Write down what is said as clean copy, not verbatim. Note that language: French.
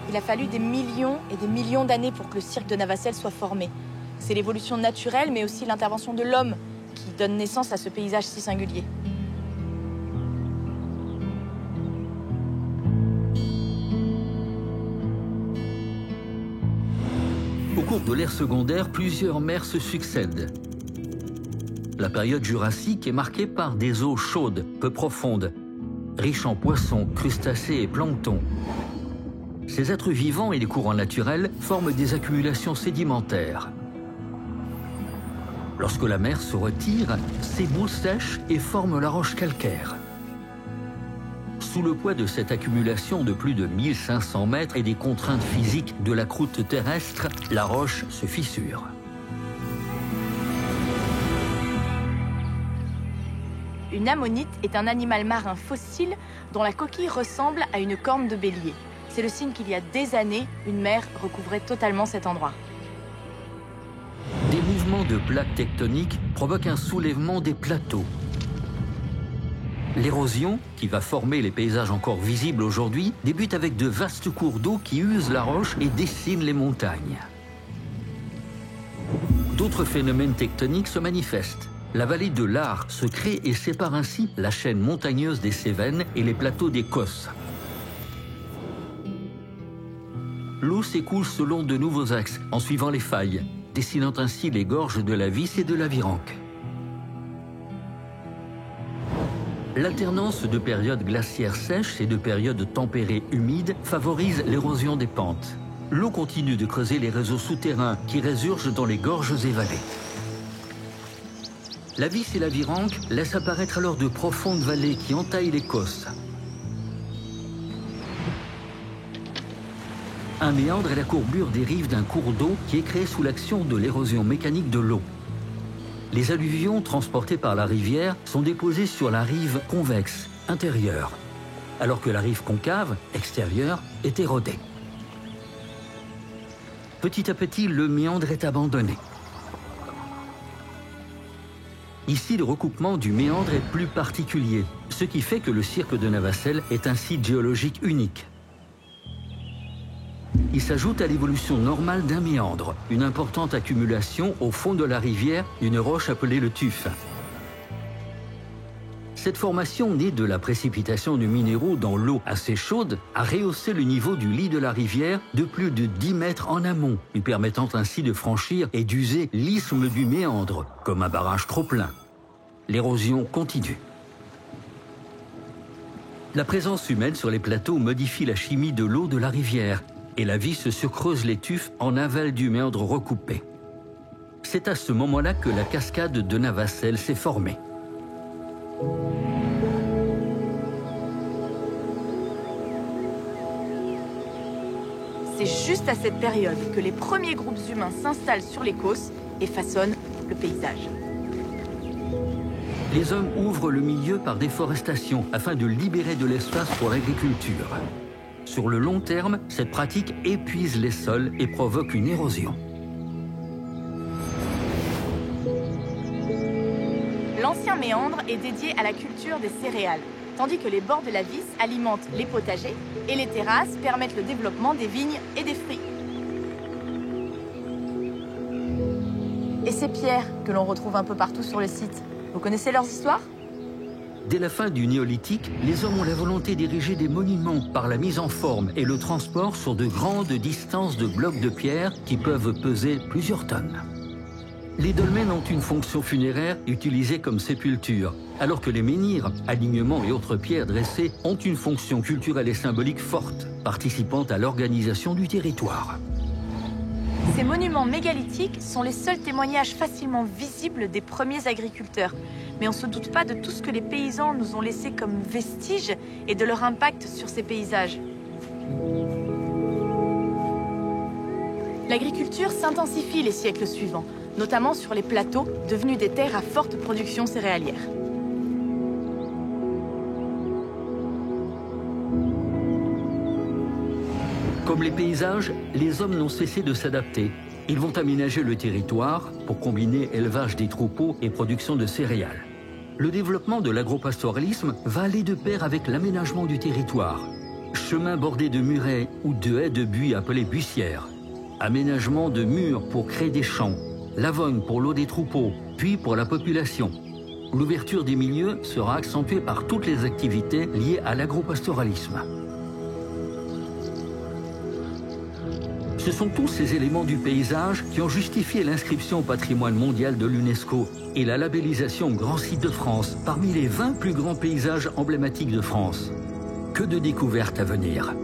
Il a fallu des millions et des millions d'années pour que le cirque de Navacelle soit formé. C'est l'évolution naturelle, mais aussi l'intervention de l'homme qui donne naissance à ce paysage si singulier. Au cours de l'ère secondaire, plusieurs mers se succèdent. La période jurassique est marquée par des eaux chaudes, peu profondes, riches en poissons, crustacés et plancton. Ces êtres vivants et les courants naturels forment des accumulations sédimentaires. Lorsque la mer se retire, ces boues sèchent et forment la roche calcaire. Sous le poids de cette accumulation de plus de 1500 mètres et des contraintes physiques de la croûte terrestre, la roche se fissure. Une ammonite est un animal marin fossile dont la coquille ressemble à une corne de bélier. C'est le signe qu'il y a des années, une mer recouvrait totalement cet endroit. Des mouvements de plaques tectoniques provoquent un soulèvement des plateaux. L'érosion, qui va former les paysages encore visibles aujourd'hui, débute avec de vastes cours d'eau qui usent la roche et dessinent les montagnes. D'autres phénomènes tectoniques se manifestent. La vallée de l'Ar se crée et sépare ainsi la chaîne montagneuse des Cévennes et les plateaux des Causses. L'eau s'écoule selon de nouveaux axes, en suivant les failles, dessinant ainsi les gorges de la Vis et de la Virenque. L'alternance de périodes glaciaires sèches et de périodes tempérées humides favorise l'érosion des pentes. L'eau continue de creuser les réseaux souterrains qui résurgent dans les gorges et vallées. La Vis et la Virenque laissent apparaître alors de profondes vallées qui entaillent les Causses. Un méandre est la courbure des rives d'un cours d'eau qui est créé sous l'action de l'érosion mécanique de l'eau. Les alluvions transportées par la rivière sont déposées sur la rive convexe, intérieure, alors que la rive concave, extérieure, est érodée. Petit à petit, le méandre est abandonné. Ici, le recoupement du méandre est plus particulier, ce qui fait que le cirque de Navacelle est un site géologique unique. Il s'ajoute à l'évolution normale d'un méandre, une importante accumulation au fond de la rivière d'une roche appelée le tuf. Cette formation, née de la précipitation de minéraux dans l'eau assez chaude, a rehaussé le niveau du lit de la rivière de plus de 10 mètres en amont, lui permettant ainsi de franchir et d'user l'isthme du méandre, comme un barrage trop plein. L'érosion continue. La présence humaine sur les plateaux modifie la chimie de l'eau de la rivière, et la Vis se surcreuse les tufs en aval du méandre recoupé. C'est à ce moment-là que la cascade de Navacelle s'est formée. C'est juste à cette période que les premiers groupes humains s'installent sur les Causses et façonnent le paysage. Les hommes ouvrent le milieu par déforestation afin de libérer de l'espace pour l'agriculture. Sur le long terme, cette pratique épuise les sols et provoque une érosion. L'ancien méandre est dédié à la culture des céréales, tandis que les bords de la Vis alimentent les potagers et les terrasses permettent le développement des vignes et des fruits. Et ces pierres que l'on retrouve un peu partout sur le site, vous connaissez leurs histoires ? Dès la fin du néolithique, les hommes ont la volonté d'ériger des monuments par la mise en forme et le transport sur de grandes distances de blocs de pierre qui peuvent peser plusieurs tonnes. Les dolmens ont une fonction funéraire utilisée comme sépulture, alors que les menhirs, alignements et autres pierres dressées ont une fonction culturelle et symbolique forte, participant à l'organisation du territoire. Ces monuments mégalithiques sont les seuls témoignages facilement visibles des premiers agriculteurs. Mais on ne se doute pas de tout ce que les paysans nous ont laissé comme vestiges et de leur impact sur ces paysages. L'agriculture s'intensifie les siècles suivants, notamment sur les plateaux devenus des terres à forte production céréalière. Comme les paysages, les hommes n'ont cessé de s'adapter. Ils vont aménager le territoire pour combiner élevage des troupeaux et production de céréales. Le développement de l'agropastoralisme va aller de pair avec l'aménagement du territoire. Chemins bordés de murets ou de haies de buis appelées buissières. Aménagement de murs pour créer des champs. Lavogne pour l'eau des troupeaux, puis pour la population. L'ouverture des milieux sera accentuée par toutes les activités liées à l'agropastoralisme. Ce sont tous ces éléments du paysage qui ont justifié l'inscription au patrimoine mondial de l'UNESCO et la labellisation Grand Site de France parmi les 20 plus grands paysages emblématiques de France. Que de découvertes à venir!